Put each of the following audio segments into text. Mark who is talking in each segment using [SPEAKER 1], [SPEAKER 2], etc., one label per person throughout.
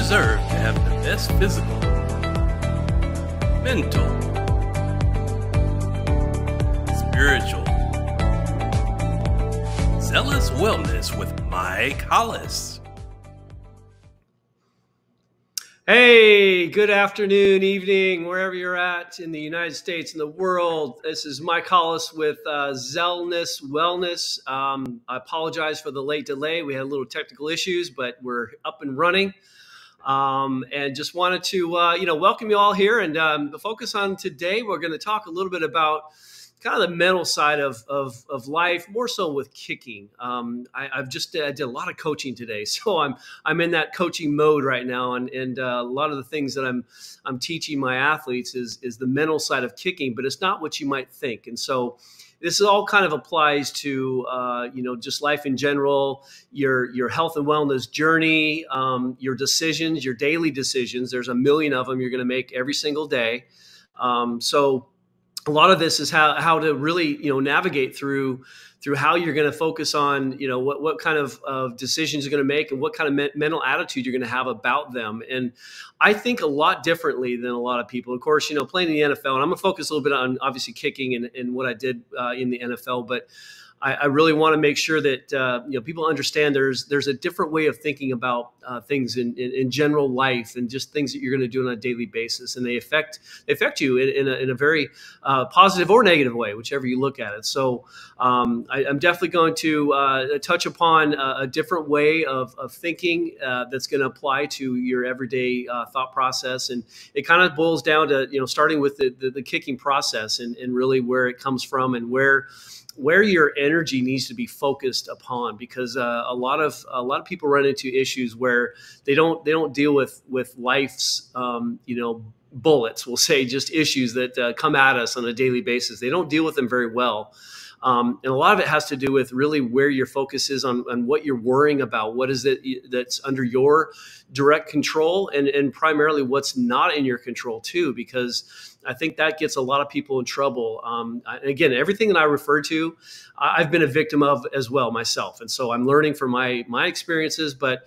[SPEAKER 1] deserve to have the best physical, mental, spiritual. Zealous Wellness with Mike Hollis.
[SPEAKER 2] Hey, good afternoon, evening, wherever you're at in the United States and the world. This is Mike Hollis with Zealous Wellness. I apologize for the late delay. We had a little technical issues, but we're up and running. And just wanted to, welcome you all here and the focus on today. We're going to talk a little bit about kind of the mental side of life, more so with kicking. I did a lot of coaching today, so I'm in that coaching mode right now, and a lot of the things that I'm teaching my athletes is the mental side of kicking, but it's not what you might think. And so this all kind of applies to just life in general, your health and wellness journey, your decisions, your daily decisions. There's a million of them you're going to make every single day. So a lot of this is how to really, navigate through how you're going to focus on, what kind of decisions you're going to make and what kind of mental attitude you're going to have about them. And I think a lot differently than a lot of people. Of course, playing in the NFL, and I'm going to focus a little bit on obviously kicking and what I did in the NFL, but I really want to make sure that people understand there's a different way of thinking about things in general life and just things that you're going to do on a daily basis, and they affect you in a very positive or negative way, whichever you look at it. So I'm definitely going to touch upon a different way of thinking that's going to apply to your everyday thought process, and it kind of boils down to starting with the kicking process and really where it comes from and where your energy needs to be focused upon, because a lot of people run into issues where they don't deal with life's bullets, we'll say, just issues that come at us on a daily basis. They don't deal with them very well. And a lot of it has to do with really where your focus is on what you're worrying about, what is it that's under your direct control, and primarily what's not in your control too, because I think that gets a lot of people in trouble. Again, everything that I refer to, I've been a victim of as well myself. And so I'm learning from my experiences, but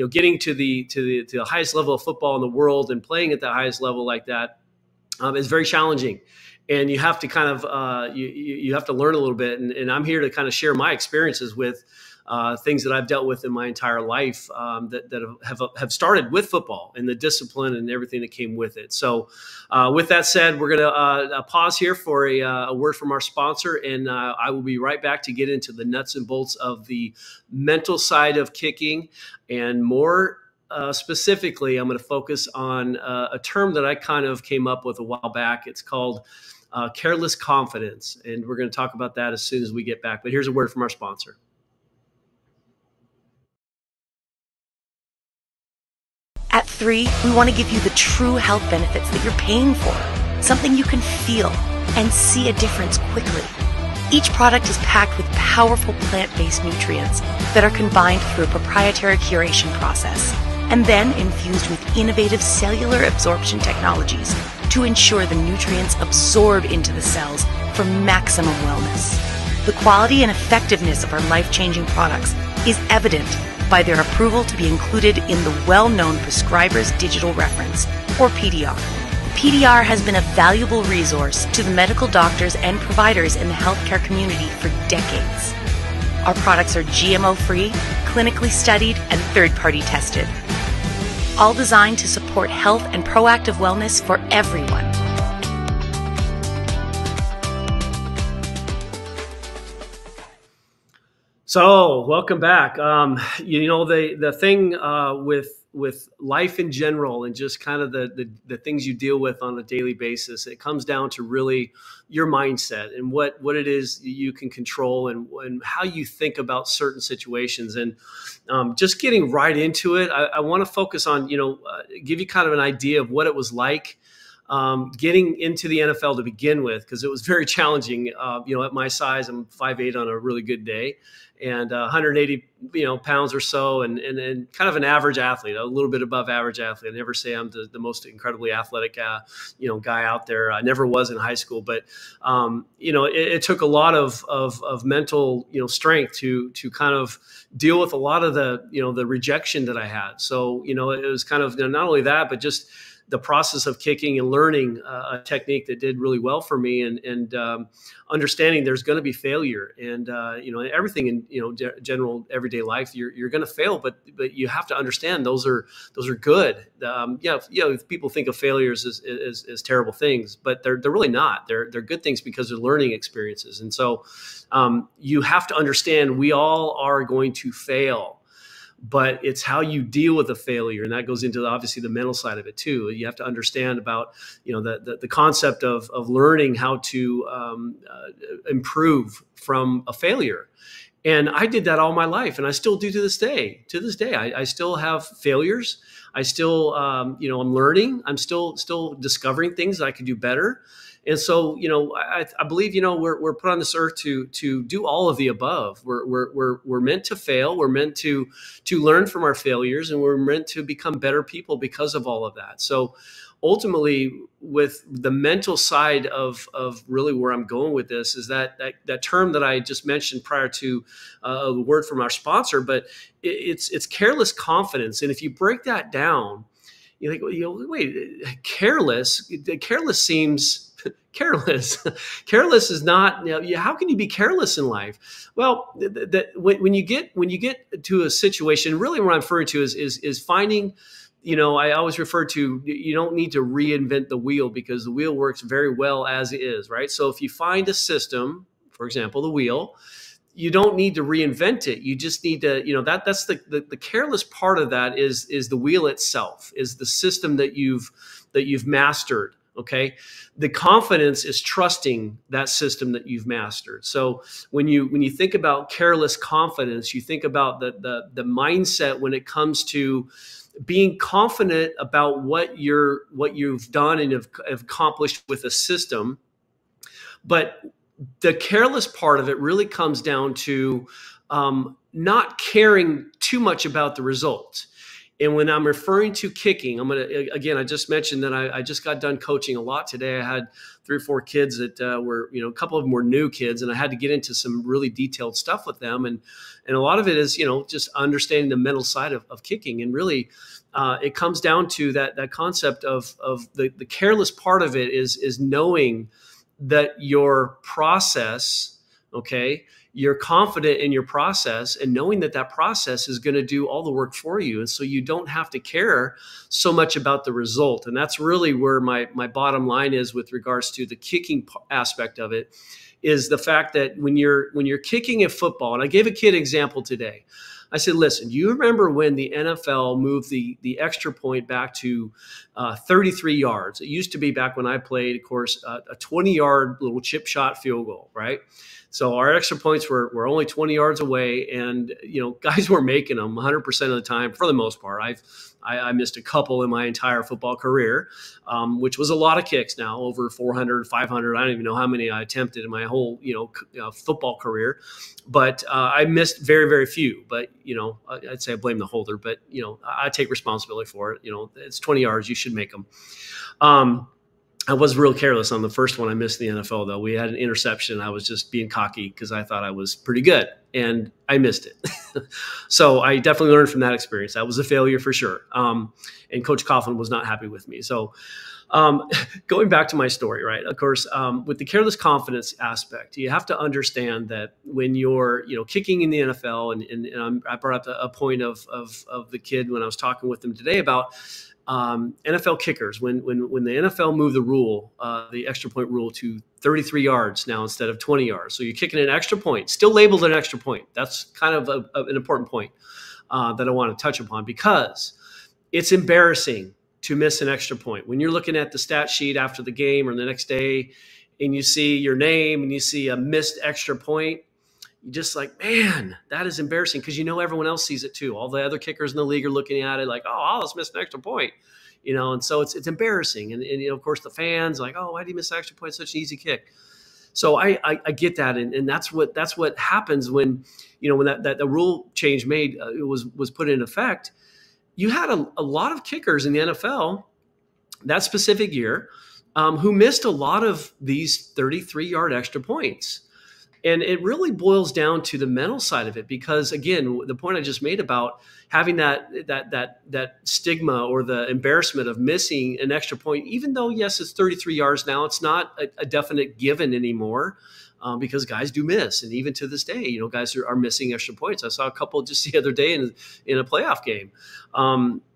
[SPEAKER 2] getting to the highest level of football in the world and playing at the highest level like that is very challenging. And you have to kind of you have to learn a little bit. And I'm here to kind of share my experiences with things that I've dealt with in my entire life that have started with football and the discipline and everything that came with it. So with that said, we're going to pause here for a word from our sponsor, and I will be right back to get into the nuts and bolts of the mental side of kicking, and more specifically, I'm going to focus on a term that I kind of came up with a while back. It's called careless confidence, and we're going to talk about that as soon as we get back. But here's a word from our sponsor.
[SPEAKER 3] At 3, we want to give you the true health benefits that you're paying for, something you can feel and see a difference quickly. Each product is packed with powerful plant-based nutrients that are combined through a proprietary curation process and then infused with innovative cellular absorption technologies to ensure the nutrients absorb into the cells for maximum wellness. The quality and effectiveness of our life-changing products is evident by their approval to be included in the well-known Prescriber's Digital Reference, or PDR. PDR has been a valuable resource to the medical doctors and providers in the healthcare community for decades. Our products are GMO-free, clinically studied, and third-party tested, all designed to support health and proactive wellness for everyone.
[SPEAKER 2] So welcome back. The thing with life in general and just kind of the things you deal with on a daily basis, it comes down to really your mindset and what it is you can control and how you think about certain situations. And just getting right into it, I want to focus on, give you kind of an idea of what it was like getting into the NFL to begin with, because it was very challenging. At my size, I'm 5'8" on a really good day, and 180 pounds or so, and kind of an average athlete, a little bit above average athlete. I never say I'm the most incredibly athletic guy out there. I never was in high school, but it took a lot of mental strength to kind of deal with a lot of the rejection that I had. So it was kind of not only that, but just the process of kicking and learning a technique that did really well for me, and understanding there's going to be failure, and everything in general everyday life, you're going to fail, but you have to understand those are good. People think of failures as terrible things, but they're really not. They're good things because they're learning experiences, and so you have to understand we all are going to fail. But it's how you deal with a failure, and that goes into obviously the mental side of it too. You have to understand about the concept of learning how to improve from a failure. And I did that all my life, and I still do to this day. To this day, I still have failures. I still I'm learning. I'm still discovering things that I could do better. And so, I believe, we're put on this earth to do all of the above. We're meant to fail. We're meant to learn from our failures, and we're meant to become better people because of all of that. So ultimately, with the mental side of really where I'm going with this is that term that I just mentioned prior to the word from our sponsor, but it's careless confidence. And if you break that down, you think, wait, careless seems careless. Careless is not. How can you be careless in life? Well, when you get to a situation, really, what I'm referring to is finding. I always refer to, you don't need to reinvent the wheel, because the wheel works very well as is, right? So if you find a system, for example, the wheel, you don't need to reinvent it. You just need to, that's the careless part of that is the wheel itself, is the system that you've mastered. Okay. The confidence is trusting that system that you've mastered. So when you think about careless confidence, you think about the mindset when it comes to being confident about what you've done and have accomplished with a system. But the careless part of it really comes down to not caring too much about the result. And when I'm referring to kicking, I just mentioned that I just got done coaching a lot today. I had 3 or 4 kids that were, a couple of them were new kids, and I had to get into some really detailed stuff with them. And a lot of it is, just understanding the mental side of kicking. And really, it comes down to that concept of the careless part of it is knowing that your process, okay, you're confident in your process, and knowing that process is going to do all the work for you. And so you don't have to care so much about the result. And that's really where my bottom line is with regards to the kicking aspect of it, is the fact that when you're kicking a football, and I gave a kid an example today. I said, listen, you remember when the NFL moved the extra point back to 33 yards? It used to be, back when I played, of course, a 20-yard little chip shot field goal, right? So our extra points were only 20 yards away, and guys were making them 100% of the time for the most part. I missed a couple in my entire football career, which was a lot of kicks now, over 400, 500. I don't even know how many I attempted in my whole football career, but I missed very, very few. But I'd say I blame the holder, but I take responsibility for it. It's 20 yards, you should make them. I was real careless on the first one I missed in the NFL, though. We had an interception. I was just being cocky because I thought I was pretty good, and I missed it. So I definitely learned from that experience. That was a failure for sure. And Coach Coughlin was not happy with me. So going back to my story, right? Of course, with the careless confidence aspect, you have to understand that when you're, kicking in the NFL, and I brought up a point of the kid when I was talking with him today about NFL kickers. When the NFL moved the rule, the extra point rule, to 33 yards now instead of 20 yards. So you're kicking an extra point, still labeled an extra point. That's kind of an important point that I want to touch upon, because it's embarrassing to miss an extra point. When you're looking at the stat sheet after the game or the next day, and you see your name and you see a missed extra point, you're just like, man, that is embarrassing, because everyone else sees it too. All the other kickers in the league are looking at it like, oh, Hollis missed an extra point. and so it's embarrassing. And of course the fans like, oh, why did he miss the extra point? Such an easy kick. So I get that. And that's what happens when, when that the rule change was put in effect. You had a lot of kickers in the NFL that specific year who missed a lot of these 33-yard extra points. And it really boils down to the mental side of it, because again, the point I just made about having that stigma or the embarrassment of missing an extra point, even though yes, it's 33 yards now, it's not a definite given anymore, because guys do miss, and even to this day, guys are missing extra points. I saw a couple just the other day in a playoff game.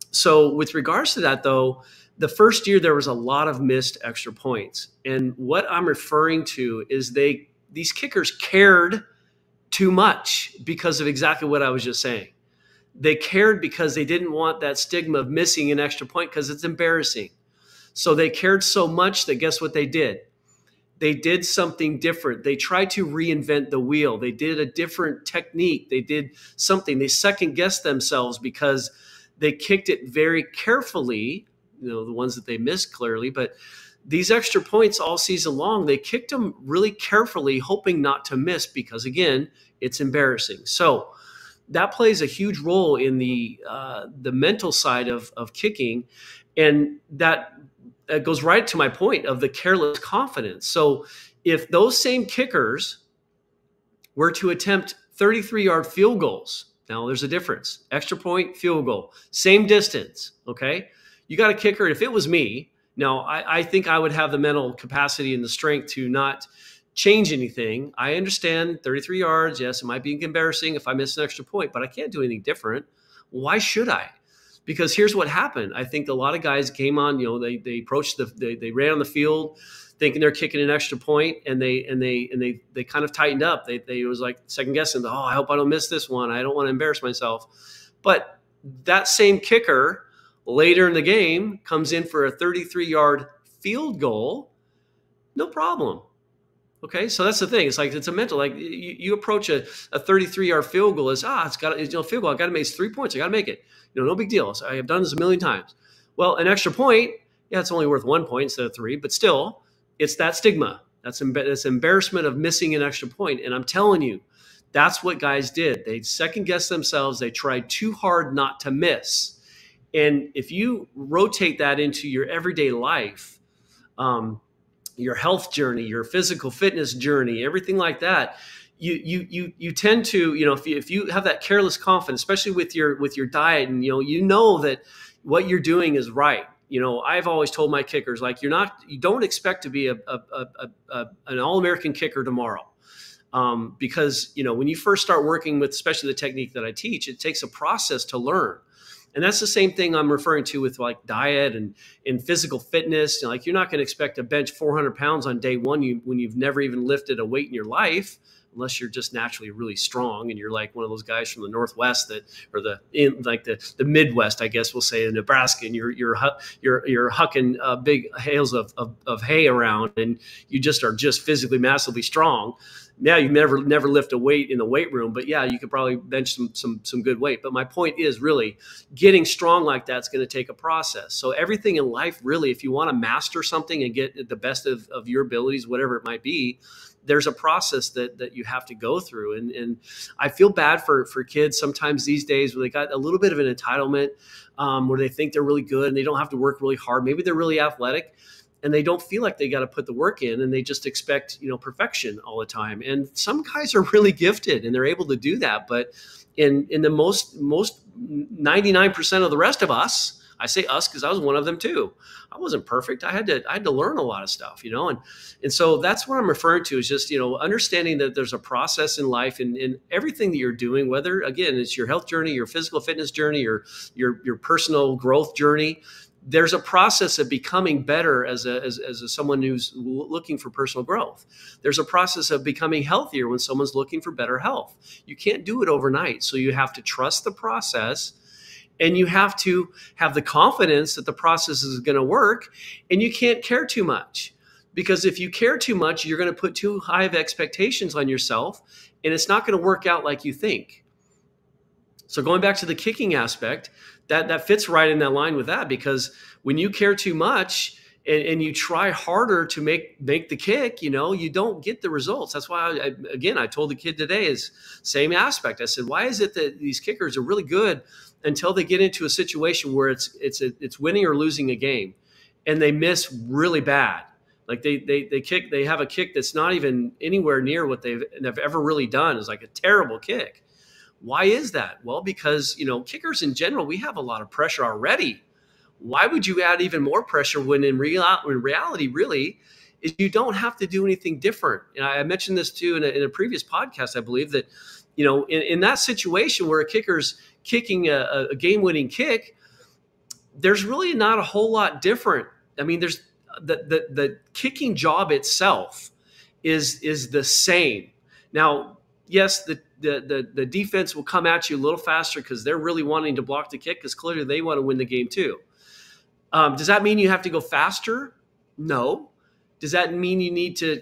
[SPEAKER 2] So with regards to that, though, the first year there was a lot of missed extra points, and what I'm referring to is these kickers cared too much because of exactly what I was just saying. They cared because they didn't want that stigma of missing an extra point because it's embarrassing. So they cared so much that guess what they did? They did something different. They tried to reinvent the wheel. They did a different technique. They did something. They second-guessed themselves because they kicked it very carefully, the ones that they missed clearly, but these extra points all season long, they kicked them really carefully, hoping not to miss because, again, it's embarrassing. So that plays a huge role in the mental side of kicking, and that goes right to my point of the careless confidence. So if those same kickers were to attempt 33-yard field goals, now there's a difference. Extra point, field goal, same distance, okay? You got a kicker, if it was me, now, I think I would have the mental capacity and the strength to not change anything. I understand 33 yards. Yes, it might be embarrassing if I miss an extra point, but I can't do anything different. Why should I? Because here's what happened. I think a lot of guys came on, they approached they ran on the field thinking they're kicking an extra point, and they kind of tightened up. They was like second guessing, oh, I hope I don't miss this one. I don't want to embarrass myself. But that same kicker later in the game comes in for a 33-yard field goal, no problem. Okay, so that's the thing. It's like it's a mental. Like you approach a 33-yard field goal as field goal. I got to make 3 points. I got to make it. No big deal. So I have done this a million times. Well, an extra point, yeah, it's only worth 1 point instead of 3, but still, it's that stigma. That's embarrassment of missing an extra point. And I'm telling you, that's what guys did. They second guessed themselves. They tried too hard not to miss. And if you rotate that into your everyday life, your health journey, your physical fitness journey, everything like that, you tend to, if you have that careless confidence, especially with your diet, and you know that what you're doing is right. I've always told my kickers, like, you don't expect to be an All-American kicker tomorrow. Because when you first start working with, especially the technique that I teach, it takes a process to learn. And that's the same thing I'm referring to with like diet and physical fitness. Like, you're not going to expect to bench 400 pounds on day one when you've never even lifted a weight in your life, unless you're just naturally really strong and you're like one of those guys from the Northwest or the Midwest, I guess we'll say, in Nebraska, and you're hucking big hails of hay around, and you just are just physically massively strong. Yeah, you never lift a weight in the weight room, but yeah, you could probably bench some good weight. But my point is, really, getting strong like that's going to take a process. So everything in life, really, if you want to master something and get the best of your abilities, whatever it might be, there's a process that you have to go through. And I feel bad for kids sometimes these days where they got a little bit of an entitlement, where they think they're really good and they don't have to work really hard. Maybe they're really athletic, and they don't feel like they got to put the work in, and they just expect, perfection all the time. And some guys are really gifted and they're able to do that. But in the most 99% of the rest of us, I say us because I was one of them too. I wasn't perfect. I had to learn a lot of stuff, and so that's what I'm referring to, is just, understanding that there's a process in life, and everything that you're doing, whether, again, it's your health journey, your physical fitness journey, or your personal growth journey. There's a process of becoming better as someone who's looking for personal growth. There's a process of becoming healthier when someone's looking for better health. You can't do it overnight. So you have to trust the process, and you have to have the confidence that the process is going to work, and you can't care too much. Because if you care too much, you're going to put too high of expectations on yourself, and it's not going to work out like you think. So going back to the kicking aspect, that fits right in that line with that, because when you care too much and you try harder to make the kick, you don't get the results. That's why I told the kid today is same aspect. I said, why is it that these kickers are really good until they get into a situation where it's winning or losing a game, and they miss really bad. Like they have a kick that's not even anywhere near what they've ever really done. It's like a terrible kick. Why is that? Well, because, kickers in general, we have a lot of pressure already. Why would you add even more pressure when in reality, really, is you don't have to do anything different? And I mentioned this too in a previous podcast, I believe, that, in that situation where a kicker's kicking a game-winning kick, there's really not a whole lot different. I mean, there's the kicking job itself is the same. Now, yes, the defense will come at you a little faster because they're really wanting to block the kick, because clearly they want to win the game too. Does that mean you have to go faster? No. Does that mean you need to,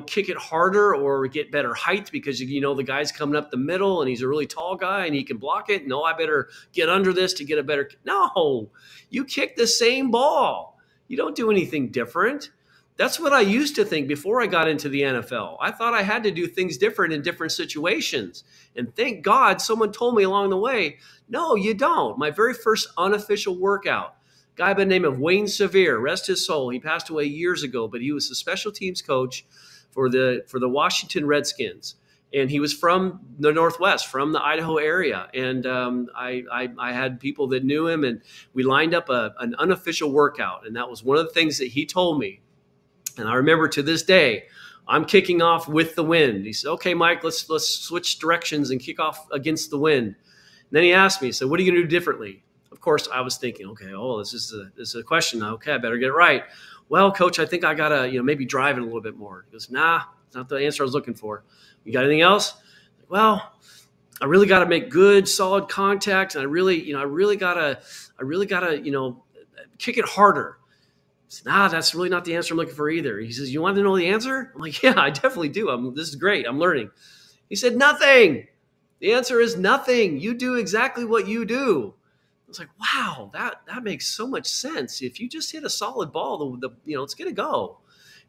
[SPEAKER 2] kick it harder or get better height because, the guy's coming up the middle and he's a really tall guy and he can block it? No, I better get under this to get a better. No, you kick the same ball. You don't do anything different. That's what I used to think before I got into the NFL. I thought I had to do things different in different situations. And thank God someone told me along the way, no, you don't. My very first unofficial workout, guy by the name of Wayne Sevier, rest his soul. He passed away years ago, but he was the special teams coach for the Washington Redskins. And he was from the Northwest, from the Idaho area. And I had people that knew him, and we lined up an unofficial workout. And that was one of the things that he told me. And I remember to this day, I'm kicking off with the wind. He said, okay, Mike, let's switch directions and kick off against the wind. And then he asked me, so what are you going to do differently? Of course, I was thinking, okay, this is a question. Okay, I better get it right. Well, coach, I think I got to, maybe drive it a little bit more. He goes, nah, it's not the answer I was looking for. You got anything else? Well, I really got to make good, solid contact. And I really got to, kick it harder. Said, nah, that's really not the answer I'm looking for either. He says, you want to know the answer? I'm like, yeah, I definitely do. This is great. I'm learning. He said, nothing. The answer is nothing. You do exactly what you do. I was like, wow, that makes so much sense. If you just hit a solid ball, it's going to go.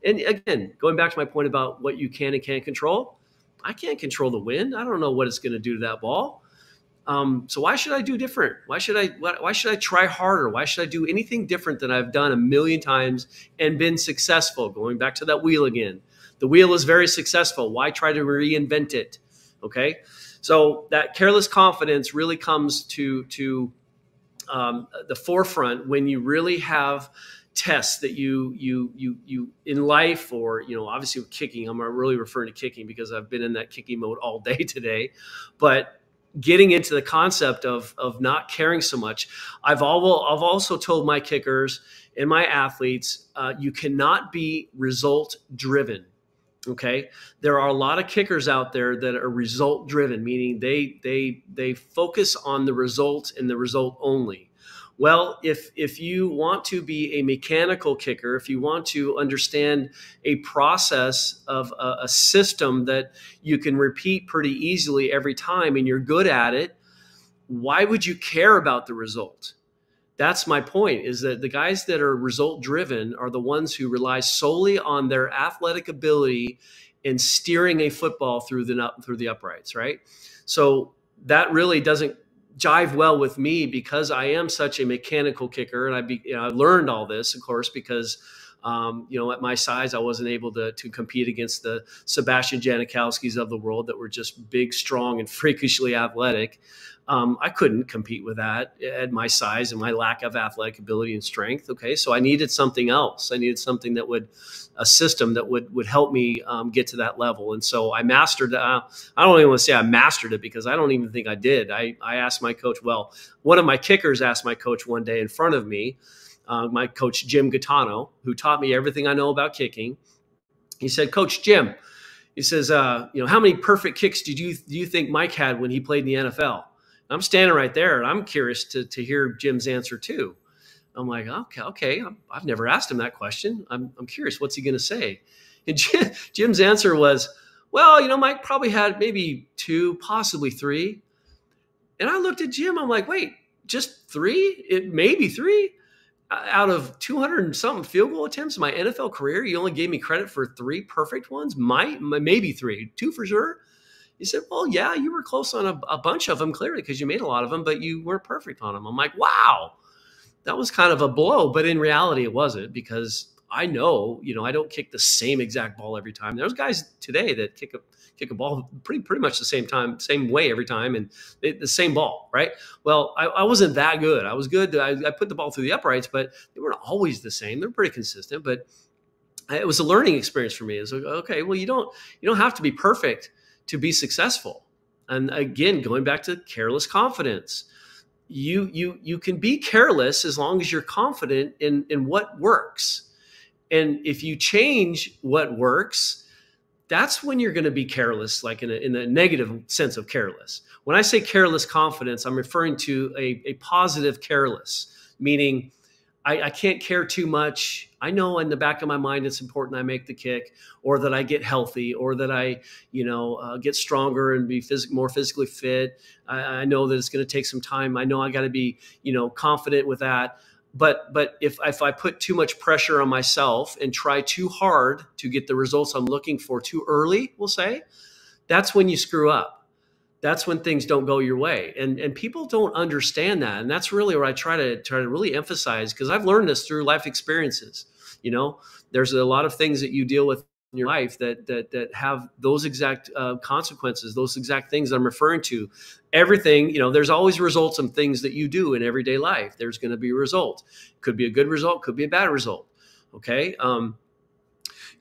[SPEAKER 2] And again, going back to my point about what you can and can't control, I can't control the wind. I don't know what it's going to do to that ball. So why should I do different? Why should I try harder? Why should I do anything different than I've done a million times and been successful? Going back to that wheel again. The wheel is very successful. Why try to reinvent it? Okay. So that careless confidence really comes to the forefront when you really have tests that you in life, or, obviously with kicking, I'm really referring to kicking because I've been in that kicking mode all day today, but getting into the concept of not caring so much. I've also told my kickers and my athletes, you cannot be result driven. Okay. There are a lot of kickers out there that are result driven, meaning they focus on the result and the result only. Well, if you want to be a mechanical kicker, if you want to understand a process of a system that you can repeat pretty easily every time and you're good at it, why would you care about the result? That's my point, is that the guys that are result driven are the ones who rely solely on their athletic ability in steering a football through the uprights, right? So that really doesn't jive well with me because I am such a mechanical kicker. And I learned all this, of course, because, at my size, I wasn't able to compete against the Sebastian Janikowskis of the world that were just big, strong, and freakishly athletic. I couldn't compete with that at my size and my lack of athletic ability and strength. Okay. So I needed something else. I needed something a system that would help me get to that level. And so I mastered, I don't even want to say I mastered it because I don't even think I did. I asked my coach, one of my kickers asked my coach one day in front of me, my coach, Jim Gaetano, who taught me everything I know about kicking. He said, Coach Jim, he says, how many perfect kicks do you think Mike had when he played in the NFL? I'm standing right there, and I'm curious to hear Jim's answer too. I'm like, okay. I've never asked him that question. I'm curious, what's he going to say? And Jim's answer was, Mike probably had maybe 2, possibly 3. And I looked at Jim. I'm like, wait, just three, maybe three out of 200 and something field goal attempts in my NFL career. You only gave me credit for three perfect ones, maybe three, two for sure. He said, well, yeah, you were close on a bunch of them, clearly, because you made a lot of them, but you weren't perfect on them. I'm like, wow, that was kind of a blow. But in reality, it wasn't, because I know, I don't kick the same exact ball every time. There's guys today that kick a ball pretty much the same way every time, and the same ball, right? Well, I wasn't that good. I was good. I put the ball through the uprights, but they weren't always the same. They're pretty consistent, but it was a learning experience for me. It's like, okay, well, you don't have to be perfect to be successful. And again, going back to careless confidence, you can be careless as long as you're confident in what works. And if you change what works, that's when you're going to be careless, like in a negative sense of careless. When I say careless confidence, I'm referring to a positive careless, meaning I can't care too much. I know in the back of my mind it's important I make the kick, or that I get healthy, or that I get stronger and be more physically fit. I know that it's going to take some time. I know I got to be confident with that. But if I put too much pressure on myself and try too hard to get the results I'm looking for too early, we'll say, that's when you screw up. That's when things don't go your way. And people don't understand that. And that's really where I try to really emphasize, because I've learned this through life experiences. There's a lot of things that you deal with in your life that have those exact consequences, those exact things I'm referring to. Everything, there's always results of things that you do in everyday life. There's going to be a result. Could be a good result, could be a bad result. Okay.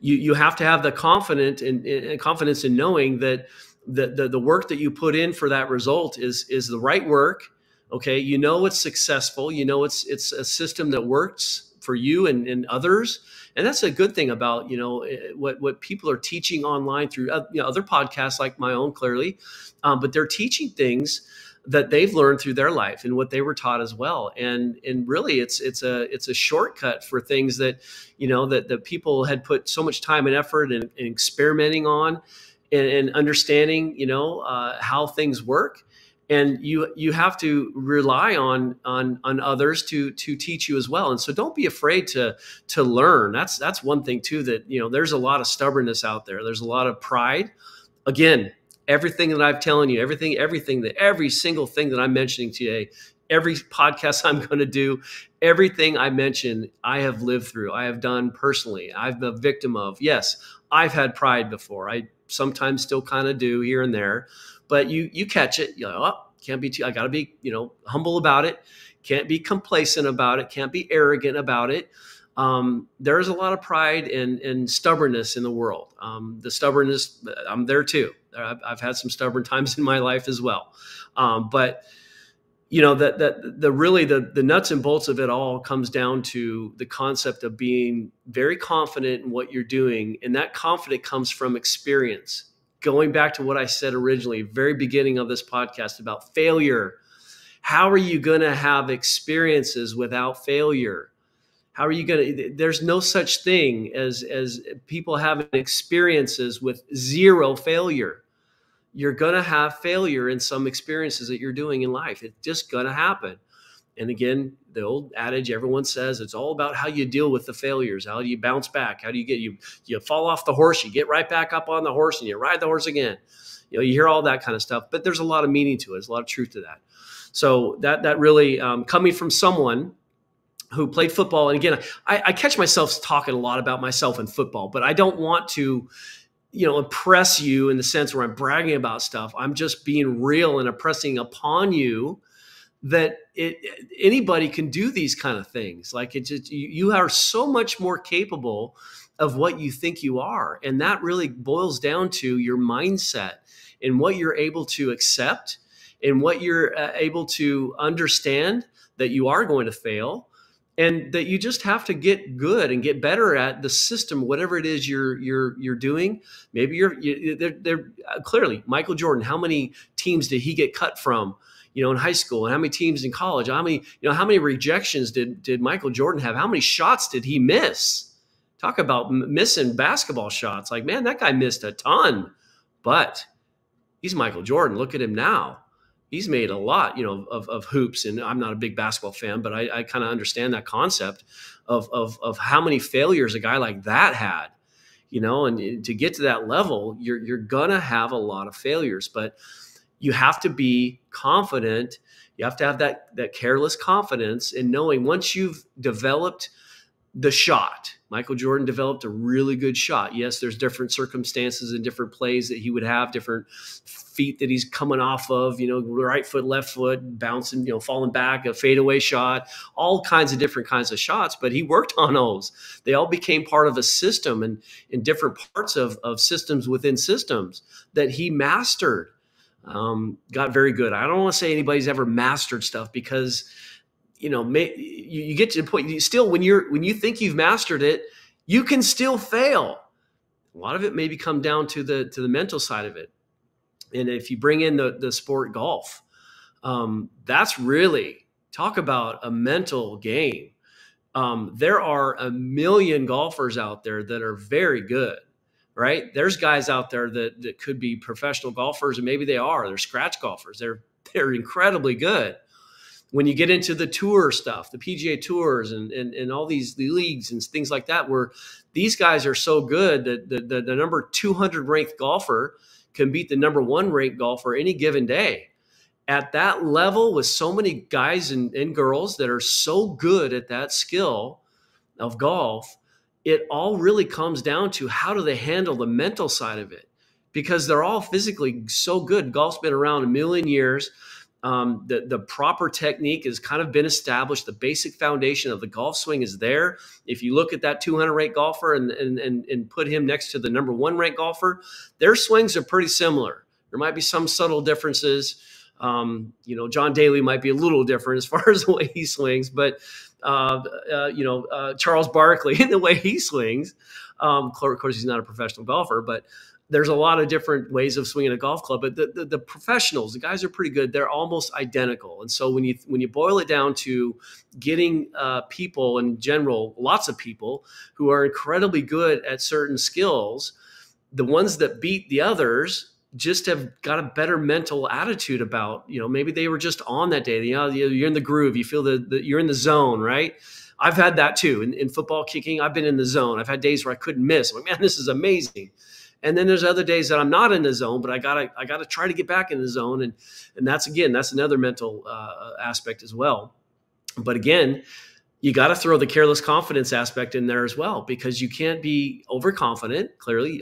[SPEAKER 2] You have to have the confidence in knowing that the work that you put in for that result is the right work. Okay. It's successful. It's a system that works for you and others. And that's a good thing about, what people are teaching online through other podcasts like my own, clearly. But they're teaching things that they've learned through their life and what they were taught as well. And really it's a shortcut for things that, that people had put so much time and effort and experimenting on and understanding, how things work. And you have to rely on others to teach you as well. And so don't be afraid to learn. That's one thing too, that, there's a lot of stubbornness out there. There's a lot of pride. Again, everything that I'm telling you, every single thing that I'm mentioning today, every podcast I'm going to do, everything I mention, I have lived through, I have done personally. I've been a victim of. Yes, I've had pride before. I sometimes still kind of do here and there. But you catch it, can't be I got to be, humble about it. Can't be complacent about it. Can't be arrogant about it. There's a lot of pride and stubbornness in the world. The stubbornness, I'm there too. I've had some stubborn times in my life as well. But the nuts and bolts of it all comes down to the concept of being very confident in what you're doing. And that confidence comes from experience. Going back to what I said originally, very beginning of this podcast about failure. How are you going to have experiences without failure? How are you going to, there's no such thing as people having experiences with zero failure. You're going to have failure in some experiences that you're doing in life. It's just going to happen. And again, the old adage everyone says, it's all about how you deal with the failures. How do you bounce back? How do you you fall off the horse, you get right back up on the horse and you ride the horse again. You hear all that kind of stuff, but there's a lot of meaning to it. There's a lot of truth to that. So that really, coming from someone who played football. And again, I catch myself talking a lot about myself in football, but I don't want to, impress you in the sense where I'm bragging about stuff. I'm just being real and impressing upon you that anybody can do these kind of things. Like you are so much more capable of what you think you are. And that really boils down to your mindset and what you're able to accept and what you're able to understand that you are going to fail and that you just have to get good and get better at the system, whatever it is you're doing. Maybe they're clearly Michael Jordan. How many teams did he get cut from? In high school, and how many teams in college, how many rejections did Michael Jordan have? How many shots did he miss? Talk about missing basketball shots. Like, man, that guy missed a ton, but he's Michael Jordan. Look at him now. he's made a lot, of hoops. And I'm not a big basketball fan, but I kind of understand that concept of how many failures a guy like that had, and to get to that level, you're gonna have a lot of failures, but you have to be confident. You have to have that careless confidence in knowing once you've developed the shot. Michael Jordan developed a really good shot. Yes, there's different circumstances and different plays that he would have, different feet that he's coming off of, right foot, left foot, bouncing, falling back, a fadeaway shot, all kinds of different kinds of shots. But he worked on those. They all became part of a system and in different parts of systems within systems that he mastered. Got very good. I don't want to say anybody's ever mastered stuff because you get to the point. You still, when you think you've mastered it, you can still fail. A lot of it maybe come down to the mental side of it. And if you bring in the sport golf, that's really, talk about a mental game. There are a million golfers out there that are very good, right? There's guys out there that could be professional golfers, and maybe they're scratch golfers. They're incredibly good. When you get into the tour stuff, the PGA tours and all the leagues and things like that, where these guys are so good that the number 200 ranked golfer can beat the number 1 ranked golfer any given day. At that level, with so many guys and girls that are so good at that skill of golf, it all really comes down to how do they handle the mental side of it, because they're all physically so good. Golf's been around a million years. The proper technique has kind of been established. The basic foundation of the golf swing is there. If you look at that 200 ranked golfer and put him next to the number 1 ranked golfer, their swings are pretty similar. There might be some subtle differences. John Daly might be a little different as far as the way he swings, but Charles Barkley in the way he swings. Of course, he's not a professional golfer, but there's a lot of different ways of swinging a golf club. But the professionals, the guys are pretty good. They're almost identical. And so when you boil it down to getting people in general, lots of people who are incredibly good at certain skills, the ones that beat the others just have got a better mental attitude about, maybe they were just on that day. You're in the groove. You feel that you're in the zone, right? I've had that too. In football kicking, I've been in the zone. I've had days where I couldn't miss. I'm like, man, this is amazing. And then there's other days that I'm not in the zone, but I gotta try to get back in the zone. And that's another mental aspect as well. But again, you got to throw the careless confidence aspect in there as well, because you can't be overconfident. Clearly,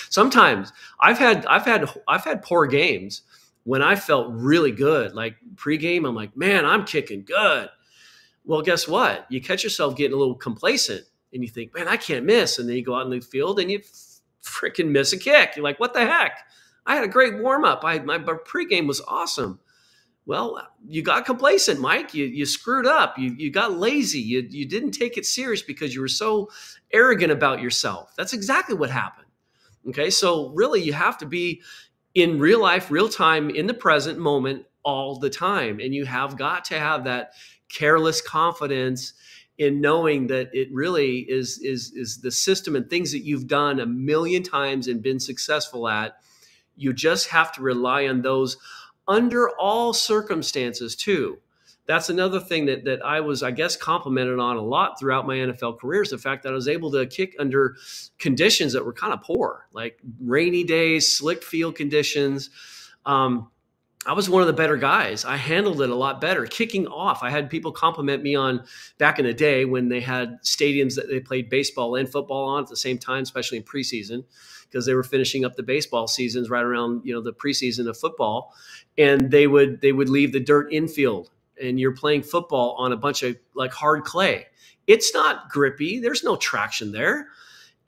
[SPEAKER 2] sometimes I've had poor games when I felt really good. Like pregame, I'm like, man, I'm kicking good. Well, guess what? You catch yourself getting a little complacent, and you think, man, I can't miss. And then you go out in the field and you freaking miss a kick. You're like, what the heck? I had a great warm up. My pregame was awesome. Well, you got complacent, Mike. You screwed up. You got lazy. You didn't take it serious because you were so arrogant about yourself. That's exactly what happened. Okay, so really you have to be in real life, real time, in the present moment all the time. And you have got to have that careless confidence in knowing that it really is the system and things that you've done a million times and been successful at. You just have to rely on those under all circumstances too. That's another thing that I was, I guess, complimented on a lot throughout my NFL career, is the fact that I was able to kick under conditions that were kind of poor, like rainy days, slick field conditions. I was one of the better guys. I handled it a lot better. Kicking off, I had people compliment me on back in the day when they had stadiums that they played baseball and football on at the same time, especially in preseason, because they were finishing up the baseball seasons right around, the preseason of football, and they would leave the dirt infield, and you're playing football on a bunch of like hard clay. It's not grippy. There's no traction there.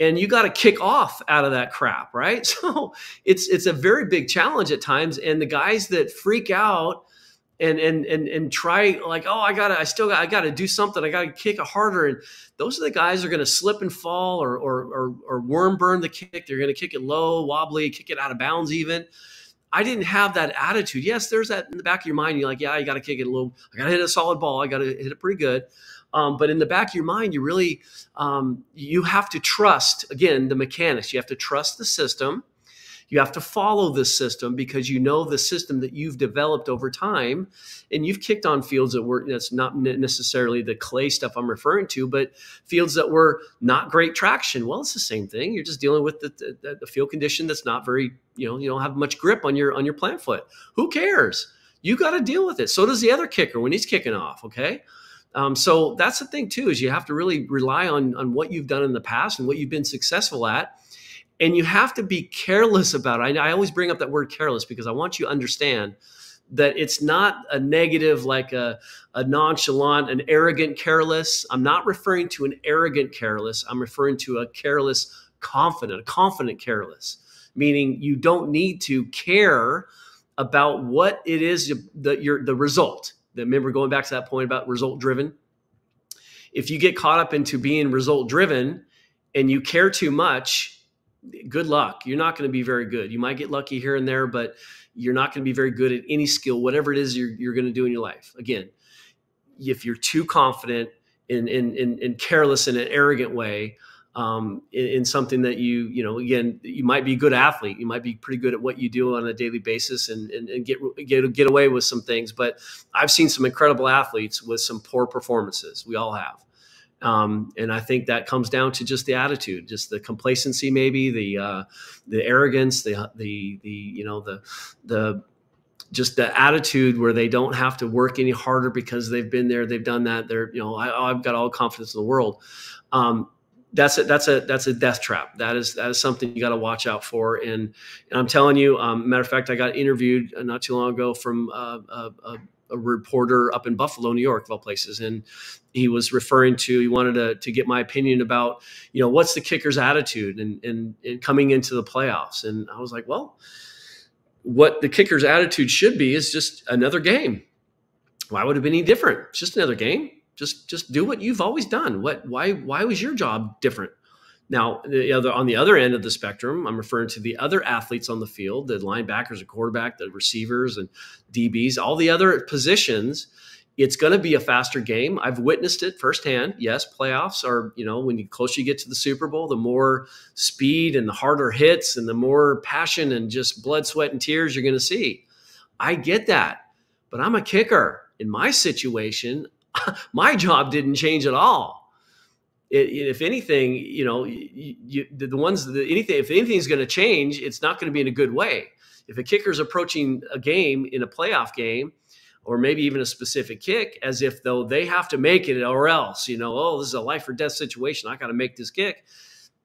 [SPEAKER 2] And you got to kick off out of that crap, right? So it's a very big challenge at times. And the guys that freak out and try like, oh, I got to do something. I got to kick it harder. And those are the guys who are going to slip and fall or worm burn the kick. They're going to kick it low, wobbly, kick it out of bounds even. I didn't have that attitude. Yes, there's that in the back of your mind. You're like, yeah, you got to kick it a little. I got to hit a solid ball. I got to hit it pretty good. But in the back of your mind, you really, you have to trust, again, the mechanics. You have to trust the system. You have to follow this system because you know the system that you've developed over time, and you've kicked on fields that's not necessarily the clay stuff I'm referring to, but fields that were not great traction. Well, it's the same thing. You're just dealing with the field condition that's not very, you don't have much grip on your plant foot. Who cares? You got to deal with it. So does the other kicker when he's kicking off. Okay. So that's the thing too, is you have to really rely on what you've done in the past and what you've been successful at. And you have to be careless about it. I always bring up that word careless because I want you to understand that it's not a negative, like a nonchalant, an arrogant careless. I'm not referring to an arrogant careless. I'm referring to a careless, a confident careless, meaning you don't need to care about what it is, the result. Remember, going back to that point about result driven. If you get caught up into being result driven and you care too much, good luck. You're not going to be very good. You might get lucky here and there, but you're not going to be very good at any skill, whatever it is you're going to do in your life. Again, if you're too confident and careless in an arrogant way, in something that again, you might be a good athlete. You might be pretty good at what you do on a daily basis and get away with some things. But I've seen some incredible athletes with some poor performances. We all have. And I think that comes down to just the attitude, just the complacency, maybe the arrogance, just the attitude where they don't have to work any harder because they've been there, they've done that. I've got all confidence in the world. That's a death trap. That is something you got to watch out for. And I'm telling you, matter of fact, I got interviewed not too long ago from a reporter up in Buffalo, New York, of all places. And he was he wanted to get my opinion about, what's the kicker's attitude and coming into the playoffs. And I was like, well, what the kicker's attitude should be is just another game. Why would it be any different? It's just another game. Just do what you've always done. Why was your job different? Now, on the other end of the spectrum, I'm referring to the other athletes on the field, the linebackers, the quarterback, the receivers, and DBs, all the other positions. It's going to be a faster game. I've witnessed it firsthand. Yes, playoffs are, when you closer you get to the Super Bowl, the more speed and the harder hits and the more passion and just blood, sweat, and tears you're going to see. I get that, but I'm a kicker. In my situation, my job didn't change at all. If anything, if anything is going to change, it's not going to be in a good way. If a kicker is approaching a game in a playoff game, or maybe even a specific kick, as if though they have to make it or else, this is a life or death situation. I got to make this kick.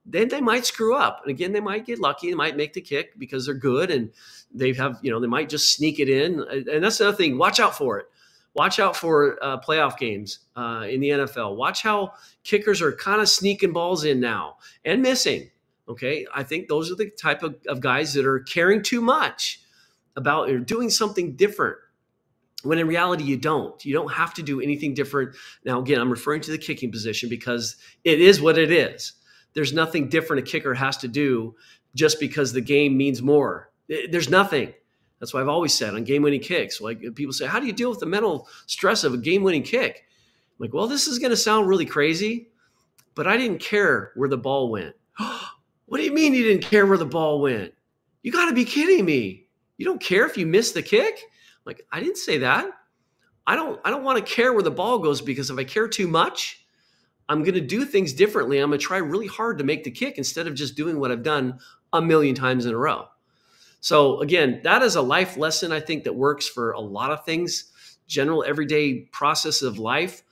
[SPEAKER 2] Then they might screw up. And again, they might get lucky. They might make the kick because they're good and they might just sneak it in. And that's the other thing. Watch out for it. Watch out for playoff games in the NFL. Watch how kickers are kind of sneaking balls in now and missing. Okay, I think those are the type of guys that are caring too much about or doing something different, when in reality you don't. You don't have to do anything different. Now, again, I'm referring to the kicking position because it is what it is. There's nothing different a kicker has to do just because the game means more. There's nothing. That's why I've always said on game-winning kicks, like people say, how do you deal with the mental stress of a game-winning kick? I'm like, well, this is going to sound really crazy, but I didn't care where the ball went. What do you mean you didn't care where the ball went? You got to be kidding me. You don't care if you miss the kick? Like, I didn't say that. I don't want to care where the ball goes, because if I care too much, I'm going to do things differently. I'm going to try really hard to make the kick instead of just doing what I've done a million times in a row. So again, that is a life lesson, I think, that works for a lot of things, general everyday process of life.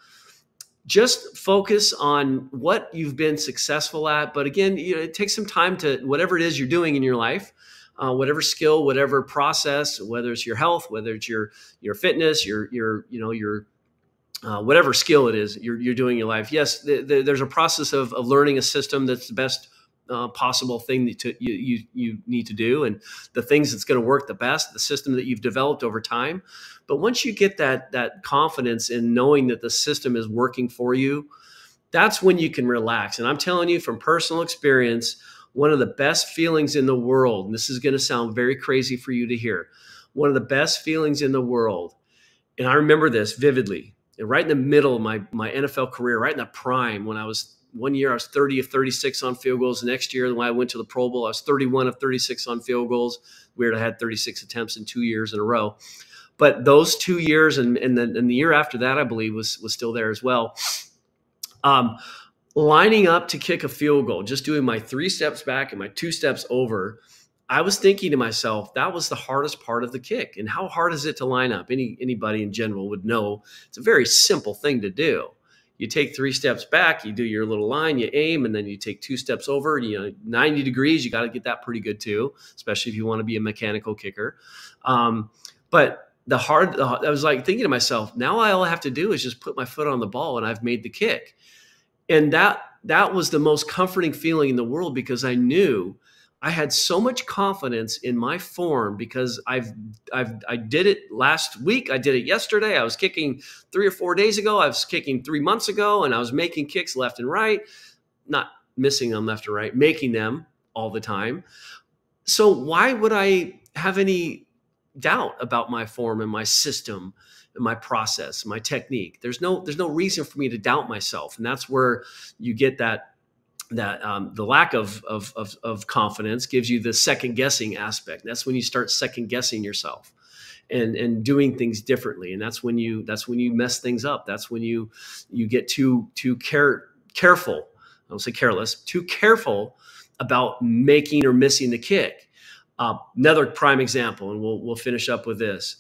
[SPEAKER 2] Just focus on what you've been successful at. But again, it takes some time to, whatever it is you're doing in your life, whatever skill, whatever process, whether it's your health, whether it's your fitness, your whatever skill it is you're doing in your life. Yes, there's a process of learning a system that's the best possible thing that you need to do, and the things that's going to work the best, the system that you've developed over time. But once you get that confidence in knowing that the system is working for you, that's when you can relax. And I'm telling you from personal experience, one of the best feelings in the world, and this is going to sound very crazy for you to hear, one of the best feelings in the world, and I remember this vividly, right in the middle of my NFL career, right in the prime, when I was one year I was 30 of 36 on field goals. The next year when I went to the Pro Bowl, I was 31 of 36 on field goals. Weird, I had 36 attempts in 2 years in a row. But those 2 years and the year after that, I believe, was still there as well. Lining up to kick a field goal, just doing my 3 steps back and my 2 steps over, I was thinking to myself, that was the hardest part of the kick. And how hard is it to line up? Anybody in general would know it's a very simple thing to do. You take 3 steps back, you do your little line, you aim, and then you take 2 steps over, 90 degrees. You got to get that pretty good too, especially if you want to be a mechanical kicker. But I was like thinking to myself, now all I have to do is just put my foot on the ball and I've made the kick. And that was the most comforting feeling in the world, because I knew I had so much confidence in my form, because I did it last week. I did it yesterday. I was kicking 3 or 4 days ago. I was kicking 3 months ago, and I was making kicks left and right, not missing them left or right, making them all the time. So why would I have any doubt about my form and my system and my process, my technique? There's no reason for me to doubt myself. And that's where you get that the lack of confidence gives you the second guessing aspect. That's when you start second guessing yourself and doing things differently. And that's when you mess things up. That's when you get too careful. I don't say careless, too careful about making or missing the kick. Another prime example, and we'll finish up with this.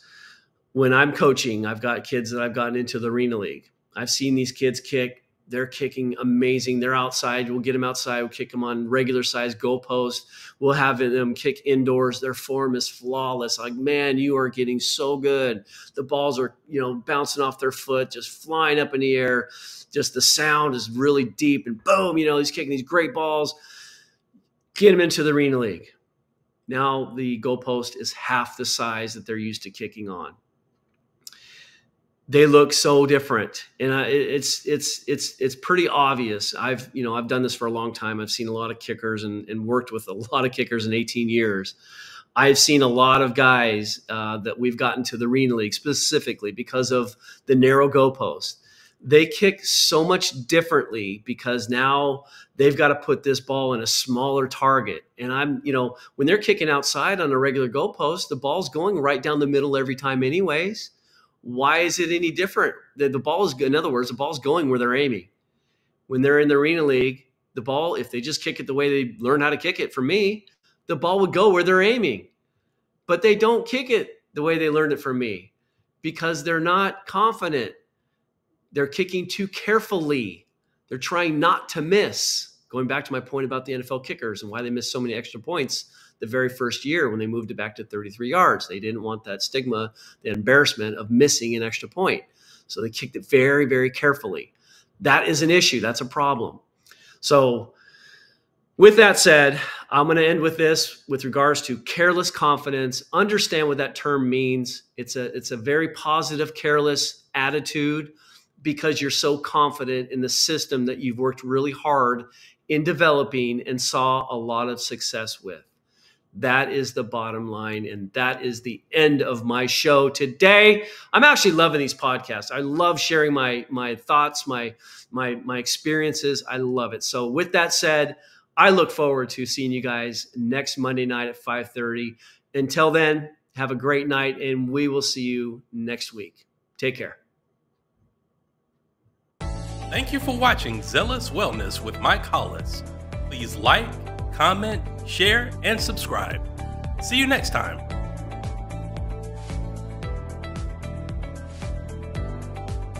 [SPEAKER 2] When I'm coaching, I've got kids that I've gotten into the Arena League. I've seen these kids kick. They're kicking amazing. They're outside. We'll get them outside. We'll kick them on regular size goalposts. We'll have them kick indoors. Their form is flawless. Like, man, you are getting so good. The balls are, bouncing off their foot, just flying up in the air. Just the sound is really deep, and boom, he's kicking these great balls. Get them into the Arena League. Now the goalpost is half the size that they're used to kicking on. They look so different, and it's pretty obvious. I've done this for a long time. I've seen a lot of kickers and worked with a lot of kickers in 18 years. I've seen a lot of guys that we've gotten to the Arena League specifically because of the narrow goalpost. They kick so much differently because now they've got to put this ball in a smaller target. And when they're kicking outside on a regular goalpost, the ball's going right down the middle every time anyways. Why is it any different? In other words, the ball's going where they're aiming. When they're in the Arena League, the ball, if they just kick it the way they learn how to kick it, for me, the ball would go where they're aiming. But they don't kick it the way they learned it from me because they're not confident. They're kicking too carefully. They're trying not to miss. Going back to my point about the NFL kickers and why they missed so many extra points the very first year when they moved it back to 33 yards. They didn't want that stigma, the embarrassment of missing an extra point. So they kicked it very, very carefully. That is an issue. That's a problem. So with that said, I'm going to end with this with regards to careless confidence. Understand what that term means. It's a very positive, careless attitude because you're so confident in the system that you've worked really hard in developing and saw a lot of success with. That is the bottom line, and that is the end of my show today. I'm actually loving these podcasts. I love sharing my thoughts, my experiences. I love it. So with that said, I look forward to seeing you guys next Monday night at 5:30. Until then, have a great night, and we will see you next week. Take care.
[SPEAKER 1] Thank you for watching Zealous Wellness with Mike Hollis. Please like, comment, share, and subscribe. See you next time.